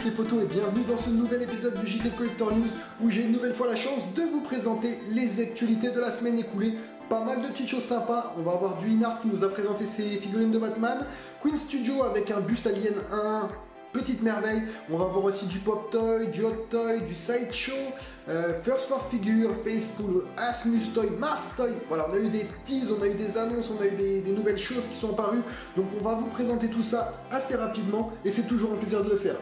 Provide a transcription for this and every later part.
les potos et bienvenue dans ce nouvel épisode du JT Collector News où j'ai une nouvelle fois la chance de vous présenter les actualités de la semaine écoulée. Pas mal de petites choses sympas, on va avoir du Inart qui nous a présenté ses figurines de Batman, Queen Studio avec un buste Alien 1, petite merveille, on va voir aussi du Pop Toy, du Hot Toy, du Sideshow, First for Figure, Facepool, Asmus Toy, Mars Toy, voilà on a eu des teases, on a eu des annonces, on a eu des nouvelles choses qui sont apparues, donc on va vous présenter tout ça assez rapidement et c'est toujours un plaisir de le faire.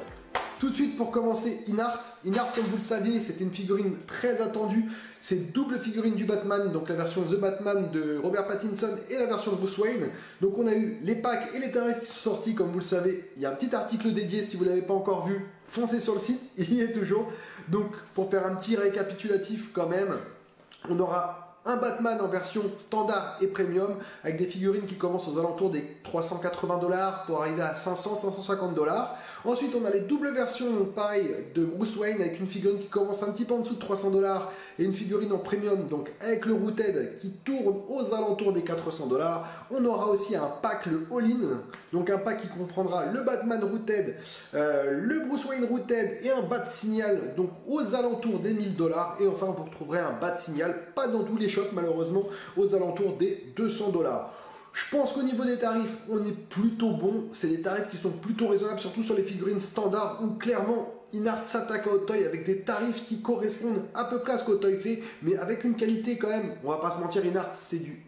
Tout de suite pour commencer, Inart. Inart, comme vous le saviez, c'était une figurine très attendue. C'est double figurine du Batman, donc la version The Batman de Robert Pattinson et la version de Bruce Wayne. Donc on a eu les packs et les tarifs qui sont sortis, comme vous le savez. Il y a un petit article dédié, si vous ne l'avez pas encore vu, foncez sur le site, il y est toujours. Donc pour faire un petit récapitulatif quand même, on aura un Batman en version standard et premium avec des figurines qui commencent aux alentours des 380$ pour arriver à 500-550$. Ensuite on a les doubles versions pareil de Bruce Wayne avec une figurine qui commence un petit peu en dessous de 300$ et une figurine en premium donc avec le Rooted qui tourne aux alentours des 400$. On aura aussi un pack, le All-In, donc un pack qui comprendra le Batman Rooted, le Bruce Wayne Rooted et un Bat Signal donc aux alentours des 1000$. Et enfin vous retrouverez un Bat Signal, pas dans tous les shops malheureusement, aux alentours des 200$. Je pense qu'au niveau des tarifs, on est plutôt bon. C'est des tarifs qui sont plutôt raisonnables, surtout sur les figurines standards où clairement Inart s'attaque à Hot Toy avec des tarifs qui correspondent à peu près à ce qu'Hot Toy fait, mais avec une qualité quand même, on va pas se mentir, Inart c'est du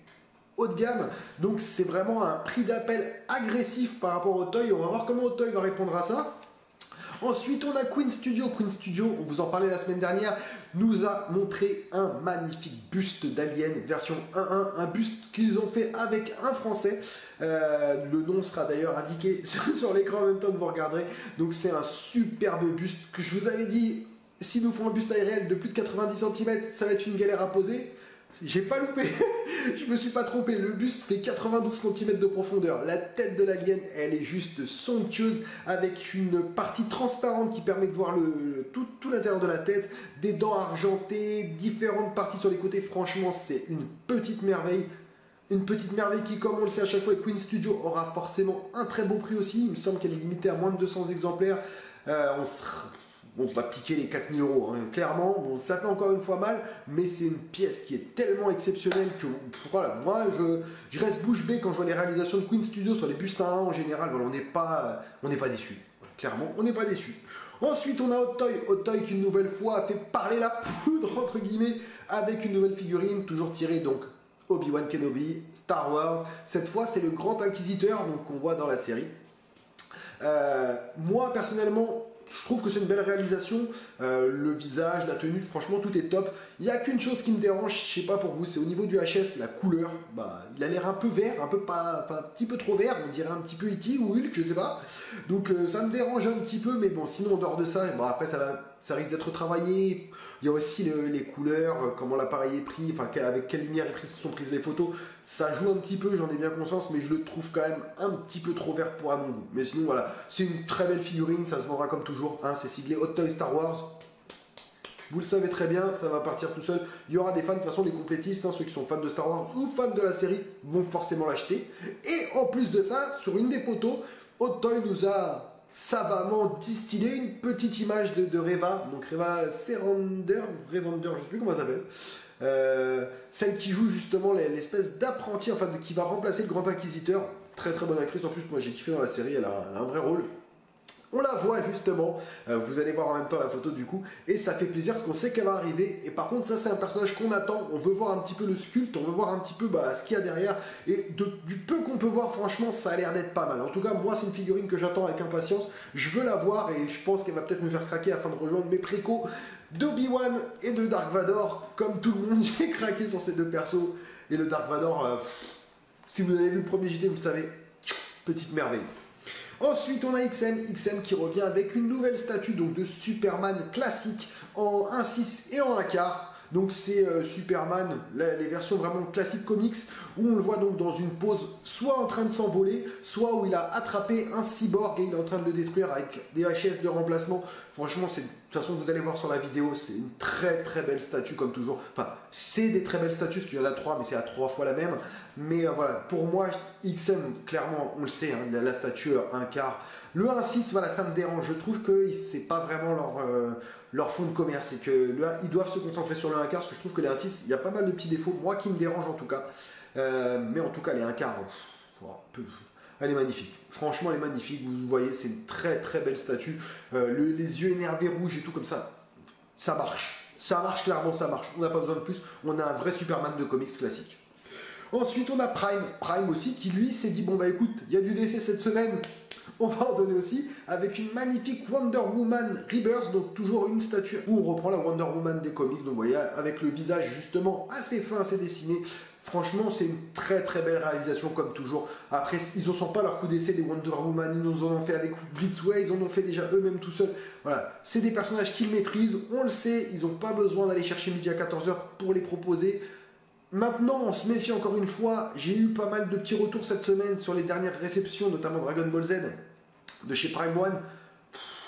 haut de gamme, donc c'est vraiment un prix d'appel agressif par rapport à Hot Toy. On va voir comment Hot Toy va répondre à ça. Ensuite, on a Queen Studio. Queen Studio, on vous en parlait la semaine dernière, nous a montré un magnifique buste d'Alien version 1.1, un buste qu'ils ont fait avec un Français. Le nom sera d'ailleurs indiqué sur l'écran en même temps que vous regarderez. Donc c'est un superbe buste que je vous avais dit, s'ils nous font un buste aériel de plus de 90 cm, ça va être une galère à poser. J'ai pas loupé, je me suis pas trompé, le buste fait 92 cm de profondeur, la tête de l'alien elle est juste somptueuse avec une partie transparente qui permet de voir tout l'intérieur de la tête, des dents argentées, différentes parties sur les côtés, franchement c'est une petite merveille. Une petite merveille qui, comme on le sait à chaque fois, Queen Studio aura forcément un très beau prix aussi, il me semble qu'elle est limitée à moins de 200 exemplaires, on va piquer les 4000 €, hein, clairement, bon, ça fait encore une fois mal, mais c'est une pièce qui est tellement exceptionnelle que, voilà, moi, je reste bouche bée quand je vois les réalisations de Queen Studio sur les bustes à 1 en général, voilà, on n'est pas déçus, clairement, on n'est pas déçus. Ensuite, on a Hot Toy qui, une nouvelle fois, a fait parler la poudre, entre guillemets, avec une nouvelle figurine, toujours tirée, donc, Obi-Wan Kenobi, Star Wars, cette fois, c'est le Grand Inquisiteur, donc, qu'on voit dans la série. Moi, personnellement, je trouve que c'est une belle réalisation, le visage, la tenue, franchement tout est top. Il n'y a qu'une chose qui me dérange, je sais pas pour vous, c'est au niveau du HS, la couleur. Bah, il a l'air un peu vert, un petit peu trop vert, on dirait un petit peu E.T. ou Hulk, je sais pas. Donc ça me dérange un petit peu, mais bon, sinon en dehors de ça, bon, après ça risque d'être travaillé. Il y a aussi les couleurs, comment l'appareil est pris, enfin avec quelle lumière sont prises les photos. Ça joue un petit peu, j'en ai bien conscience, mais je le trouve quand même un petit peu trop vert pour à mon goût. Mais sinon voilà, c'est une très belle figurine, ça se vendra comme toujours, hein, c'est siglé Hot Toy Star Wars. Vous le savez très bien, ça va partir tout seul. Il y aura des fans, de toute façon les complétistes, hein, ceux qui sont fans de Star Wars ou fans de la série, vont forcément l'acheter. Et en plus de ça, sur une des photos, Hot Toy nous a savamment distillé une petite image de Reva, donc Reva Servander, je sais plus comment elle s'appelle, celle qui joue justement l'espèce d'apprenti, enfin qui va remplacer le Grand Inquisiteur, très très bonne actrice en plus, moi j'ai kiffé dans la série, elle a un vrai rôle. On la voit justement, vous allez voir en même temps la photo du coup, et ça fait plaisir parce qu'on sait qu'elle va arriver, et par contre ça c'est un personnage qu'on attend, on veut voir un petit peu le sculpte, on veut voir un petit peu ce qu'il y a derrière, et du peu qu'on peut voir franchement ça a l'air d'être pas mal. En tout cas moi c'est une figurine que j'attends avec impatience, je veux la voir et je pense qu'elle va peut-être me faire craquer afin de rejoindre mes précos d'Obi-Wan et de Dark Vador, comme tout le monde j'ai craqué sur ces deux persos, et le Dark Vador, si vous avez vu le premier JT vous le savez, petite merveille. Ensuite on a XM qui revient avec une nouvelle statue donc de Superman classique en 1.6 et en 1/4. Donc c'est Superman, les versions vraiment classiques comics, où on le voit donc dans une pose soit en train de s'envoler, soit où il a attrapé un cyborg et il est en train de le détruire avec des HS de remplacement. Franchement, de toute façon, vous allez voir sur la vidéo, c'est une très très belle statue comme toujours. Enfin, c'est des très belles statues, parce qu'il y en a 3, mais c'est à 3 fois la même. Mais voilà, pour moi, XM, clairement, on le sait, hein, la statue 1/4. Le 1/6, voilà, ça me dérange. Je trouve que c'est pas vraiment leur fond de commerce. Et que ils doivent se concentrer sur le 1/4, parce que je trouve que les 1/6, il y a pas mal de petits défauts, moi qui me dérangent en tout cas. Mais en tout cas, les 1/4, elle est magnifique. Franchement, elle est magnifique. Vous voyez, c'est une très très belle statue. Les yeux énervés rouges et tout comme ça. Ça marche. Ça marche, clairement, ça marche. On n'a pas besoin de plus. On a un vrai Superman de comics classique. Ensuite, on a Prime. Prime aussi, qui lui s'est dit, bon bah écoute, il y a du DC cette semaine. On va en donner aussi, avec une magnifique Wonder Woman Rebirth, donc toujours une statue où on reprend la Wonder Woman des comics, donc vous voyez, avec le visage justement assez fin, assez dessiné. Franchement, c'est une très très belle réalisation comme toujours. Après, ils ne sont pas leur coup d'essai des Wonder Woman, ils nous en ont fait avec Blitzway, ils en ont fait déjà eux-mêmes tout seuls. Voilà, c'est des personnages qu'ils maîtrisent, on le sait, ils n'ont pas besoin d'aller chercher midi à 14h pour les proposer. Maintenant, on se méfie encore une fois, j'ai eu pas mal de petits retours cette semaine sur les dernières réceptions, notamment Dragon Ball Z de chez Prime One.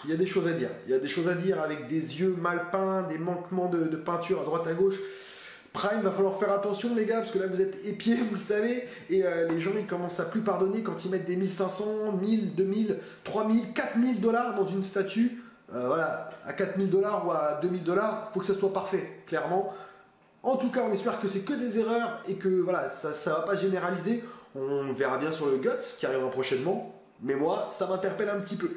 Il y a des choses à dire. Il y a des choses à dire avec des yeux mal peints, des manquements de peinture à droite à gauche. Prime, va falloir faire attention les gars, parce que là vous êtes épiés, vous le savez, et les gens ils commencent à plus pardonner quand ils mettent des 1500, 1000, 2000, 3000, 4000 dollars dans une statue. Voilà, à 4000 dollars ou à 2000 dollars, faut que ça soit parfait, clairement. En tout cas, on espère que c'est que des erreurs et que voilà, ça ne va pas généraliser. On verra bien sur le Guts qui arrivera prochainement. Mais moi, ça m'interpelle un petit peu.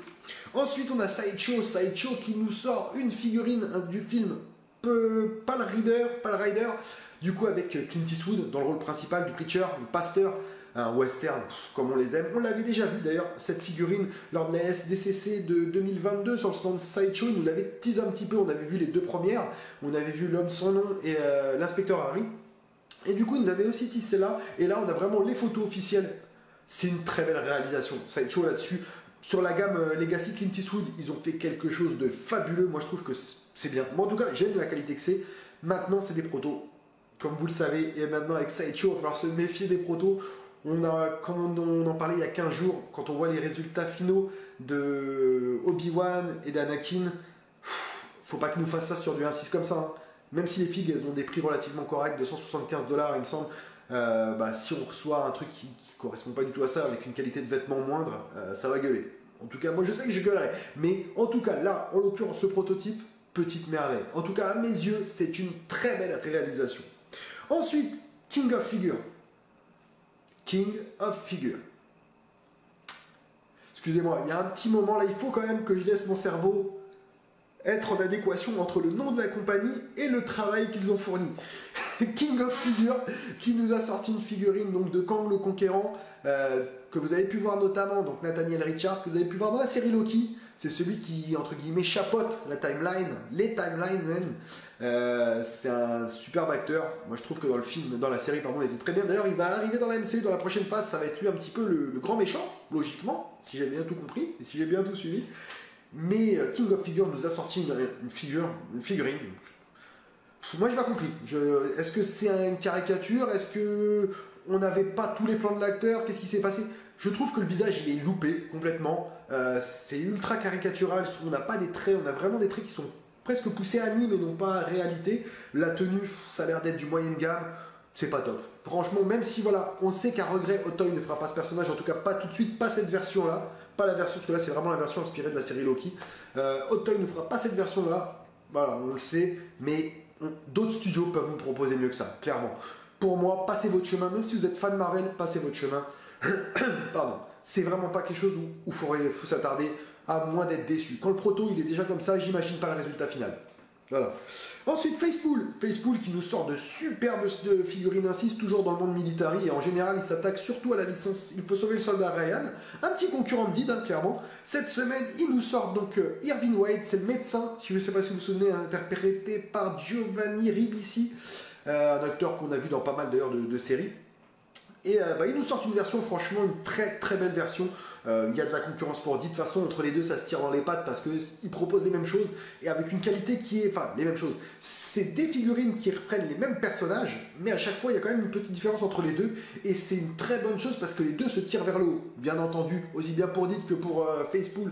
Ensuite, on a Sideshow. Sideshow qui nous sort une figurine du film Pale Rider. Du coup, avec Clint Eastwood dans le rôle principal du Preacher, le pasteur. Un western, comme on les aime. On l'avait déjà vu d'ailleurs, cette figurine, lors de la SDCC de 2022 sur le stand Sideshow. Il nous l'avait teasé un petit peu, on avait vu les deux premières. On avait vu L'Homme sans nom et l'inspecteur Harry. Et du coup, il nous avait aussi teasé là. Et là, on a vraiment les photos officielles. C'est une très belle réalisation. Sideshow là-dessus. Sur la gamme Legacy Clint Eastwood, ils ont fait quelque chose de fabuleux. Moi, je trouve que c'est bien. Moi, en tout cas, j'aime la qualité que c'est. Maintenant, c'est des protos. Comme vous le savez, et maintenant avec Sideshow, il va falloir se méfier des protos. Comme on en parlait il y a 15 jours, quand on voit les résultats finaux de Obi-Wan et d'Anakin, faut pas qu'ils nous fassent ça sur du 1.6 comme ça. Hein. Même si les figues elles ont des prix relativement corrects, 275 $, il me semble, si on reçoit un truc qui correspond pas du tout à ça, avec une qualité de vêtements moindre, ça va gueuler. En tout cas, moi je sais que je gueulerai. Mais en tout cas, là, en l'occurrence, ce prototype, petite merveille. En tout cas, à mes yeux, c'est une très belle réalisation. Ensuite, King of Figure. King of Figure. Excusez-moi, il y a un petit moment là, il faut quand même que je laisse mon cerveau être en adéquation entre le nom de la compagnie et le travail qu'ils ont fourni. King of Figure qui nous a sorti une figurine donc de Kang le Conquérant que vous avez pu voir notamment, donc Nathaniel Richards, que vous avez pu voir dans la série Loki. C'est celui qui, entre guillemets, chapeaute la timeline, les timelines même. C'est un superbe acteur. Moi, je trouve que dans le film, dans la série, pardon, il était très bien. D'ailleurs, il va arriver dans la MCU dans la prochaine phase. Ça va être lui un petit peu le grand méchant, logiquement, si j'ai bien tout compris et si j'ai bien tout suivi. Mais King of Figure nous a sorti une figurine. Moi, j'ai pas compris. Est-ce que c'est une caricature? Est-ce que on n'avait pas tous les plans de l'acteur? Qu'est-ce qui s'est passé? Je trouve que le visage il est loupé complètement. C'est ultra caricatural. Je trouve qu'on n'a pas des traits. On a vraiment des traits qui sont presque poussés à anime et non pas à réalité. La tenue, ça a l'air d'être du moyen de gamme. C'est pas top. Franchement, même si voilà, on sait qu'à regret, Otoy ne fera pas ce personnage, en tout cas pas tout de suite, pas cette version-là. Pas la version, parce que là c'est vraiment la version inspirée de la série Loki. Otoy ne fera pas cette version-là. Voilà, on le sait. Mais d'autres studios peuvent nous proposer mieux que ça, clairement. Pour moi, passez votre chemin. Même si vous êtes fan Marvel, passez votre chemin. Pardon. C'est vraiment pas quelque chose où il faut s'attarder, à moins d'être déçu. Quand le proto il est déjà comme ça, j'imagine pas le résultat final. Voilà. Ensuite, Facepool qui nous sort de superbes figurines 1/6, toujours dans le monde military, et en général, il s'attaque surtout à la licence Il faut sauver le soldat Ryan, un petit concurrent de Did, hein, clairement. Cette semaine, il nous sort donc Irving Wade, c'est le médecin, je ne sais pas si vous vous souvenez, interprété par Giovanni Ribisi, un acteur qu'on a vu dans pas mal d'ailleurs de séries. Et ils nous sortent une version, franchement, une très très belle version. Il y a de la concurrence pour 10. De toute façon, entre les deux, ça se tire dans les pattes parce qu'ils proposent les mêmes choses et avec une qualité qui est. Enfin, les mêmes choses. C'est des figurines qui reprennent les mêmes personnages, mais à chaque fois, il y a quand même une petite différence entre les deux. Et c'est une très bonne chose parce que les deux se tirent vers le haut. Bien entendu, aussi bien pour Dit que pour Facepool.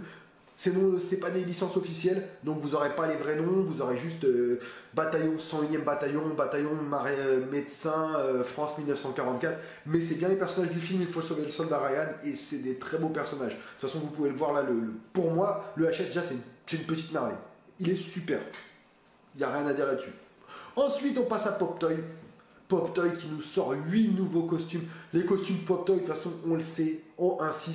C'est pas des licences officielles, donc vous n'aurez pas les vrais noms, vous aurez juste bataillon 101e bataillon médecin, France 1944, mais c'est bien les personnages du film Il faut sauver le soldat Ryan, et c'est des très beaux personnages. De toute façon, vous pouvez le voir là, pour moi, le HS déjà c'est une petite merveille. Il est super, il n'y a rien à dire là-dessus. Ensuite, on passe à Pop Toy. Pop Toy qui nous sort 8 nouveaux costumes. Les costumes Pop Toy, de toute façon, on le sait, en 1.6,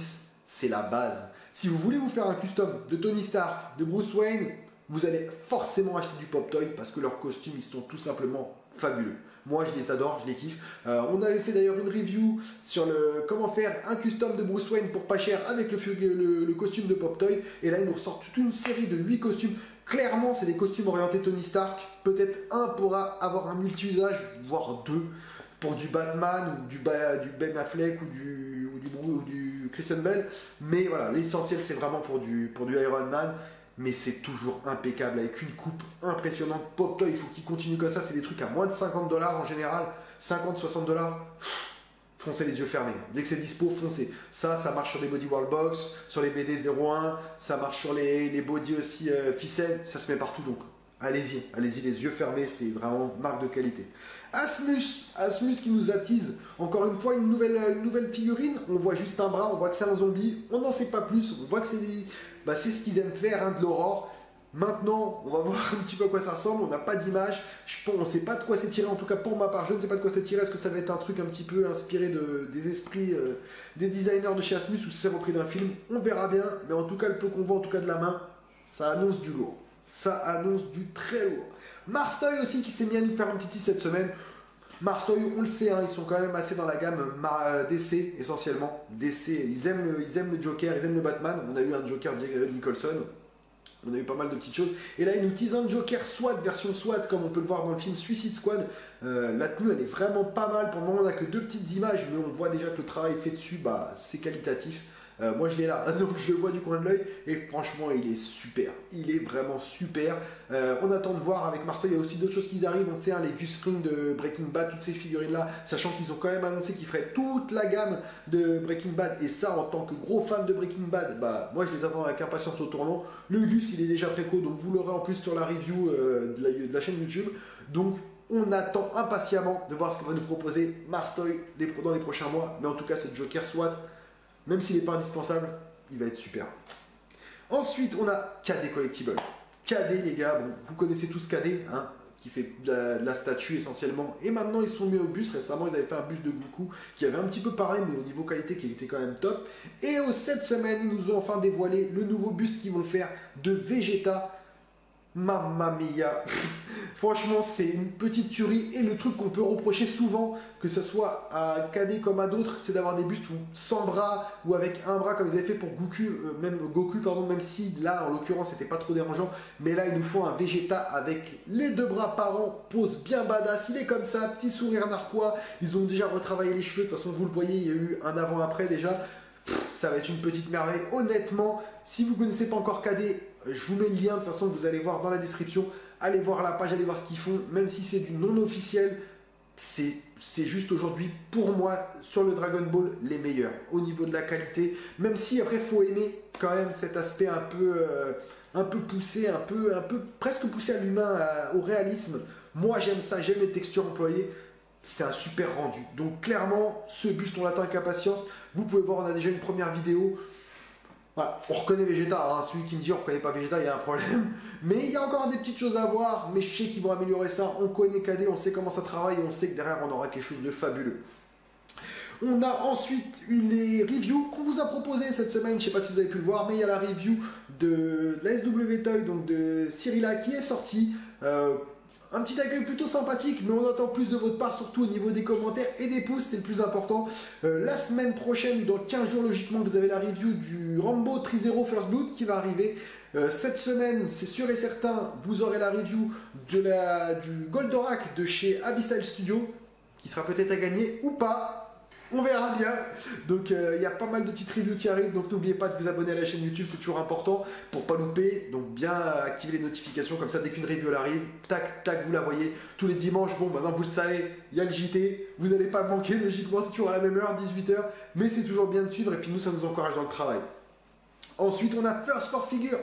c'est la base. Si vous voulez vous faire un custom de Tony Stark, de Bruce Wayne, vous allez forcément acheter du Pop Toy parce que leurs costumes, ils sont tout simplement fabuleux. Moi, je les adore, je les kiffe. On avait fait d'ailleurs une review sur comment faire un custom de Bruce Wayne pour pas cher avec le costume de Pop Toy. Et là, ils nous ressortent toute une série de 8 costumes. Clairement, c'est des costumes orientés Tony Stark. Peut-être un pourra avoir un multi-usage, voire deux, pour du Batman ou du Ben Affleck ou du Christian Bale. Mais voilà, l'essentiel, c'est vraiment pour du Iron Man. Mais c'est toujours impeccable avec une coupe impressionnante. Pop Toy, il faut qu'il continue comme ça. C'est des trucs à moins de 50$ en général, 50-60$. Foncez les yeux fermés. Dès que c'est dispo, foncez. Ça marche sur des Body World Box, sur les BD 01, ça marche sur les body aussi ficelles, ça se met partout donc. Allez-y, les yeux fermés, c'est vraiment marque de qualité. Asmus qui nous attise encore une fois une nouvelle figurine. On voit juste un bras, on voit que c'est un zombie, on n'en sait pas plus, on voit que c'est ce qu'ils aiment faire, hein, de l'aurore. Maintenant, on va voir un petit peu à quoi ça ressemble, on n'a pas d'image, on ne sait pas de quoi c'est tiré, en tout cas pour ma part, je ne sais pas de quoi c'est tiré, est-ce que ça va être un truc un petit peu inspiré des esprits des designers de chez Asmus ou si c'est repris d'un film, on verra bien, mais en tout cas le peu qu'on voit en tout cas de la main, ça annonce du lourd. Ça annonce du très lourd. Mars Toy aussi qui s'est mis à nous faire un petit tease cette semaine. Mars Toy, on le sait, hein, ils sont quand même assez dans la gamme DC essentiellement. DC, ils aiment le Joker, ils aiment le Batman. On a eu un Joker Nicholson. On a eu pas mal de petites choses. Et là, ils nous teasent un Joker SWAT, version SWAT, comme on peut le voir dans le film Suicide Squad. La tenue, elle est vraiment pas mal. Pour le moment, on n'a que 2 petites images, mais on voit déjà que le travail fait dessus, c'est qualitatif. Moi je l'ai là, donc je le vois du coin de l'œil et franchement il est super, il est vraiment super. On attend de voir avec Mars Toy, il y a aussi d'autres choses qui arrivent, on sait hein, les Gus Fring de Breaking Bad, toutes ces figurines là, sachant qu'ils ont quand même annoncé qu'ils feraient toute la gamme de Breaking Bad et ça en tant que gros fan de Breaking Bad, moi je les attends avec impatience au tournant. Le Gus il est déjà préco donc vous l'aurez en plus sur la review de la chaîne YouTube, donc on attend impatiemment de voir ce que va nous proposer Mars Toy dans les prochains mois, mais en tout cas ce Joker SWAT, même s'il n'est pas indispensable, il va être super. Ensuite, on a KD Collectible. KD, les gars, bon, vous connaissez tous KD, hein, qui fait de la statue essentiellement. Et maintenant, ils sont mis au bus. Récemment, ils avaient fait un bus de Goku qui avait un petit peu parlé, mais au niveau qualité, qui était quand même top. Et cette semaine, ils nous ont enfin dévoilé le nouveau bus qu'ils vont faire de Vegeta. Mamma mia. Franchement, c'est une petite tuerie. Et le truc qu'on peut reprocher souvent, que ce soit à KD comme à d'autres, c'est d'avoir des bustes sans bras ou avec un bras comme ils avaient fait pour Goku, même si là, en l'occurrence, c'était pas trop dérangeant. Mais là, ils nous font un Vegeta avec les 2 bras par an, pose bien badass. Il est comme ça, petit sourire narquois. Ils ont déjà retravaillé les cheveux. De toute façon, vous le voyez, il y a eu un avant-après déjà. Ça va être une petite merveille. Honnêtement, si vous ne connaissez pas encore KD, je vous mets le lien, de toute façon vous allez voir dans la description, allez voir la page, allez voir ce qu'ils font, même si c'est du non officiel, c'est juste aujourd'hui pour moi sur le Dragon Ball les meilleurs au niveau de la qualité, même si après il faut aimer quand même cet aspect un peu poussé, un peu presque poussé à l'humain, au réalisme. Moi j'aime ça, j'aime les textures employées, c'est un super rendu. Donc clairement ce buste on l'attend avec impatience, vous pouvez voir on a déjà une première vidéo. Voilà, on reconnaît Vegeta, hein. Celui qui me dit on ne reconnaît pas Vegeta, il y a un problème. Mais il y a encore des petites choses à voir, mais je sais qu'ils vont améliorer ça. On connaît KD, on sait comment ça travaille et on sait que derrière on aura quelque chose de fabuleux. On a ensuite les reviews qu'on vous a proposées cette semaine, je ne sais pas si vous avez pu le voir, mais il y a la review de la SW Toy, donc de Cyrilla qui est sortie. Un petit accueil plutôt sympathique, mais on attend plus de votre part, surtout au niveau des commentaires et des pouces, c'est le plus important. La semaine prochaine, dans 15 jours logiquement, vous avez la review du Rambo Trizero First Blood qui va arriver. Cette semaine, c'est sûr et certain, vous aurez la review du Goldorak de chez Abyssal Studio, qui sera peut-être à gagner ou pas. On verra bien. Donc il y a pas mal de petites reviews qui arrivent. Donc n'oubliez pas de vous abonner à la chaîne YouTube, c'est toujours important pour pas louper. Donc bien activer les notifications comme ça dès qu'une review elle arrive, tac tac vous la voyez tous les dimanches. Bon maintenant vous le savez, il y a le JT, vous n'allez pas manquer logiquement, c'est toujours à la même heure, 18h, mais c'est toujours bien de suivre et puis nous ça nous encourage dans le travail. Ensuite on a First for Figure.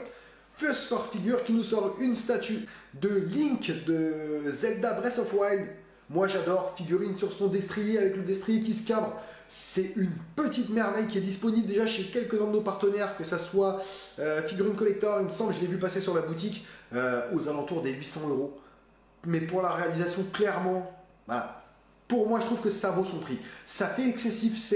First for Figure qui nous sort une statue de Link de Zelda Breath of Wild. Moi j'adore, figurine sur son destrier avec le destrier qui se cabre. C'est une petite merveille qui est disponible déjà chez quelques-uns de nos partenaires, que ça soit figurine collector, il me semble, je l'ai vu passer sur la boutique, aux alentours des 800 €. Mais pour la réalisation, clairement, voilà. Pour moi, je trouve que ça vaut son prix. Ça fait excessif,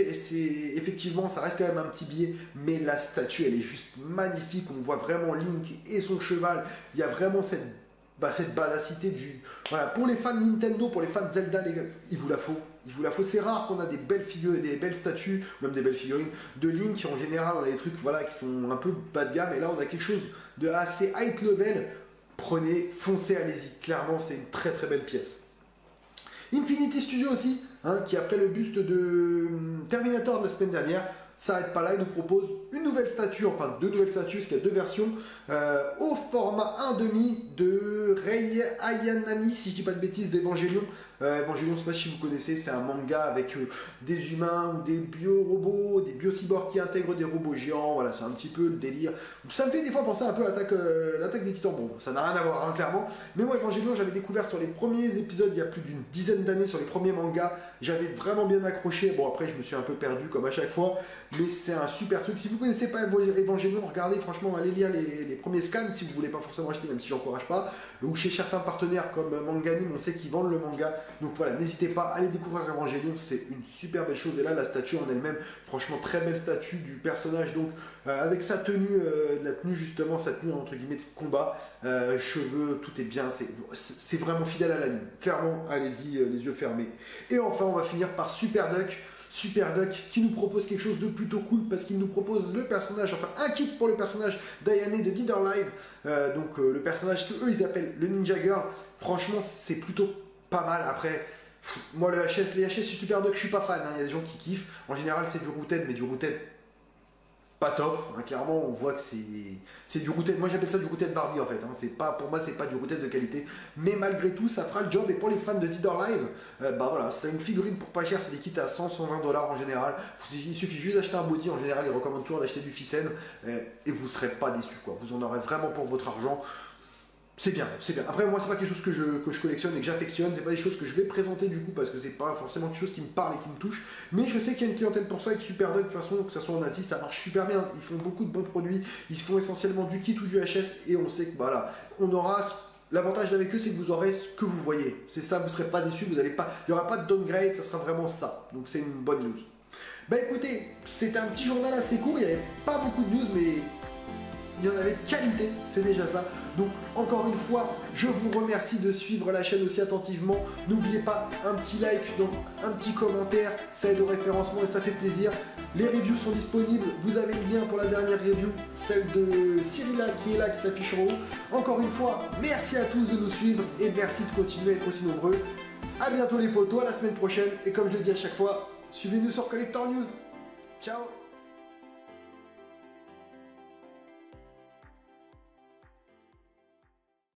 effectivement, ça reste quand même un petit billet, mais la statue, elle est juste magnifique. On voit vraiment Link et son cheval. Il y a vraiment cette badacité du... Voilà, pour les fans de Nintendo, pour les fans de Zelda, les gars, il vous la faut. Il vous la faut. C'est rare qu'on a des belles figures, des belles statues, même des belles figurines de Link. En général, on a des trucs voilà, qui sont un peu bas de gamme, et là, on a quelque chose de assez high level. Prenez, foncez, allez-y. Clairement, c'est une très très belle pièce. Infinity Studio aussi, hein, qui après le buste de Terminator de la semaine dernière, s'arrête pas là, il nous propose une nouvelle statue, enfin deux nouvelles statues, parce qu'il y a deux versions, au format 1,5 de Rei Ayanami, si je dis pas de bêtises, d'Evangelion. Evangelion, je sais pas si vous connaissez, c'est un manga avec des humains ou des bio-robots, des bio-cyborgs qui intègrent des robots géants, voilà, c'est un petit peu le délire. Ça me fait des fois penser un peu à l'attaque des Titans, bon, ça n'a rien à voir, hein, clairement, mais moi, Evangelion, j'avais découvert sur les premiers épisodes, il y a plus d'une dizaine d'années, sur les premiers mangas, j'avais vraiment bien accroché, bon après, je me suis un peu perdu, comme à chaque fois, mais c'est un super truc. Si vous connaissez pas Evangelion, regardez, franchement, allez lire les premiers scans, si vous voulez pas forcément acheter, même si j'encourage pas, ou chez certains partenaires comme Manganim, on sait qu'ils vendent le manga. Donc voilà, n'hésitez pas à aller découvrir Evangelion, c'est une super belle chose. Et là, la statue en elle-même, franchement, très belle statue du personnage, donc avec sa tenue, la tenue justement, sa tenue entre guillemets de combat, cheveux, tout est bien, c'est vraiment fidèle à l'anime. Clairement, allez-y, les yeux fermés. Et enfin, on va finir par Super Duck. Super Duck qui nous propose quelque chose de plutôt cool parce qu'il nous propose le personnage, enfin un kit pour le personnage d'Ayane de Dead or Alive, donc le personnage que eux ils appellent le Ninja Girl. Franchement, c'est plutôt pas mal. Après, moi les HS sur Super Duck, je suis pas fan, hein. Il y a des gens qui kiffent. En général, c'est du Rooted, mais du Rooted pas top, hein. Clairement on voit que c'est du Rooted, moi j'appelle ça du Rooted Barbie en fait, hein. C'est pas, pour moi c'est pas du Rooted de qualité, mais malgré tout ça fera le job. Et pour les fans de Dead or Alive, bah voilà, c'est une figurine pour pas cher, c'est des kits à 100-120 $ en général. Il suffit juste d'acheter un body, en général ils recommandent toujours d'acheter du Ficen, et vous serez pas déçus quoi, vous en aurez vraiment pour votre argent. C'est bien, c'est bien. Après, moi, c'est pas quelque chose que je collectionne et que j'affectionne, c'est pas des choses que je vais présenter du coup, parce que c'est pas forcément quelque chose qui me parle et qui me touche. Mais je sais qu'il y a une clientèle pour ça, avec Super Duck, de toute façon, que ça soit en Asie, ça marche super bien. Ils font beaucoup de bons produits, ils font essentiellement du kit ou du HS, et on sait que voilà, on aura. L'avantage avec eux, c'est que vous aurez ce que vous voyez. C'est ça, vous serez pas déçus, vous allez pas. Il n'y aura pas de downgrade, ça sera vraiment ça. Donc c'est une bonne news. Bah écoutez, c'était un petit journal assez court, il n'y avait pas beaucoup de news, mais il y en avait de qualité, c'est déjà ça. Donc encore une fois, je vous remercie de suivre la chaîne aussi attentivement. N'oubliez pas un petit like, donc un petit commentaire, ça aide au référencement et ça fait plaisir. Les reviews sont disponibles, vous avez le lien pour la dernière review, celle de Cyrilla qui est là, qui s'affiche en haut. Encore une fois, merci à tous de nous suivre et merci de continuer à être aussi nombreux. A bientôt les potos, à la semaine prochaine, et comme je le dis à chaque fois, suivez-nous sur Collector News. Ciao.